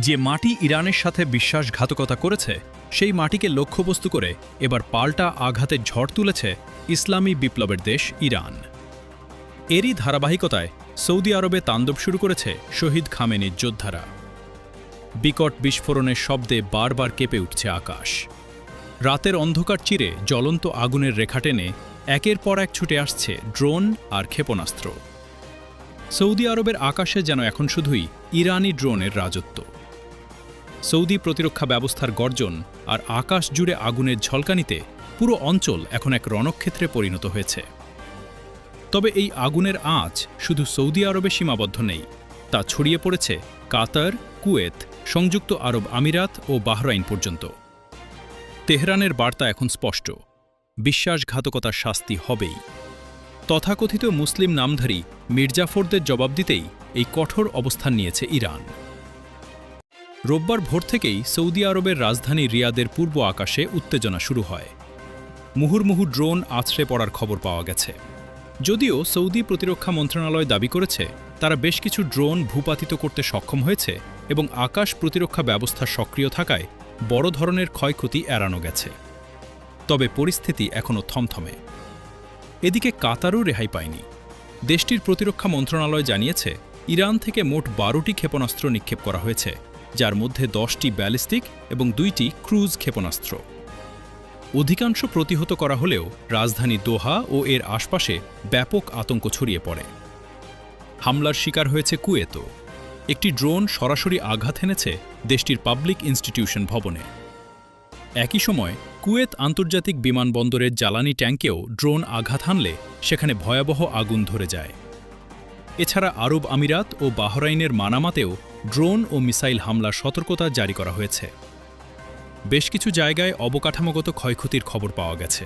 যে মাটি ইরানের সাথে বিশ্বাসঘাতকতা করেছে সেই মাটিকে লক্ষ্যবস্তু করে এবার পাল্টা আঘাতের ঝড় তুলেছে ইসলামী বিপ্লবের দেশ ইরান। এরই ধারাবাহিকতায় সৌদি আরবে তাণ্ডব শুরু করেছে শহীদ খামেনির যোদ্ধারা। বিকট বিস্ফোরণের শব্দে বারবার কেঁপে উঠছে আকাশ। রাতের অন্ধকার চিরে জ্বলন্ত আগুনের রেখা টেনে একের পর এক ছুটে আসছে ড্রোন আর ক্ষেপণাস্ত্র। সৌদি আরবের আকাশে যেন এখন শুধুই ইরানি ড্রোনের রাজত্ব। সৌদি প্রতিরক্ষা ব্যবস্থার গর্জন আর আকাশ জুড়ে আগুনের ঝলকানিতে পুরো অঞ্চল এখন এক রণক্ষেত্রে পরিণত হয়েছে। তবে এই আগুনের আঁচ শুধু সৌদি আরবে সীমাবদ্ধ নেই, তা ছড়িয়ে পড়েছে কাতার, কুয়েত, সংযুক্ত আরব আমিরাত ও বাহরাইন পর্যন্ত। তেহরানের বার্তা এখন স্পষ্ট, বিশ্বাসঘাতকতার শাস্তি হবেই। তথাকথিত মুসলিম নামধারী মির্জাফরদের জবাব দিতেই এই কঠোর অবস্থান নিয়েছে ইরান। রোববার ভোর থেকেই সৌদি আরবের রাজধানী রিয়াদের পূর্ব আকাশে উত্তেজনা শুরু হয়। মুহুর্মুহু ড্রোন আছড়ে পড়ার খবর পাওয়া গেছে। যদিও সৌদি প্রতিরক্ষা মন্ত্রণালয় দাবি করেছে তারা বেশ কিছু ড্রোন ভূপাতিত করতে সক্ষম হয়েছে এবং আকাশ প্রতিরক্ষা ব্যবস্থা সক্রিয় থাকায় বড় ধরনের ক্ষয়ক্ষতি এড়ানো গেছে। তবে পরিস্থিতি এখনও থমথমে। এদিকে কাতারও রেহাই পায়নি। দেশটির প্রতিরক্ষা মন্ত্রণালয় জানিয়েছে ইরান থেকে মোট 12টি ক্ষেপণাস্ত্র নিক্ষেপ করা হয়েছে, যার মধ্যে 10টি ব্যালিস্টিক এবং 2টি ক্রুজ ক্ষেপণাস্ত্র। অধিকাংশ প্রতিহত করা হলেও রাজধানী দোহা ও এর আশপাশে ব্যাপক আতঙ্ক ছড়িয়ে পড়ে। হামলার শিকার হয়েছে কুয়েতও। একটি ড্রোন সরাসরি আঘাত হেনেছে দেশটির পাবলিক ইনস্টিটিউশন ভবনে। একই সময় কুয়েত আন্তর্জাতিক বিমানবন্দরের জ্বালানি ট্যাঙ্কেও ড্রোন আঘাত হানলে সেখানে ভয়াবহ আগুন ধরে যায়। এছাড়া আরব আমিরাত ও বাহরাইনের মানামাতেও ড্রোন ও মিসাইল হামলার সতর্কতা জারি করা হয়েছে। বেশ কিছু জায়গায় অবকাঠামোগত ক্ষয়ক্ষতির খবর পাওয়া গেছে।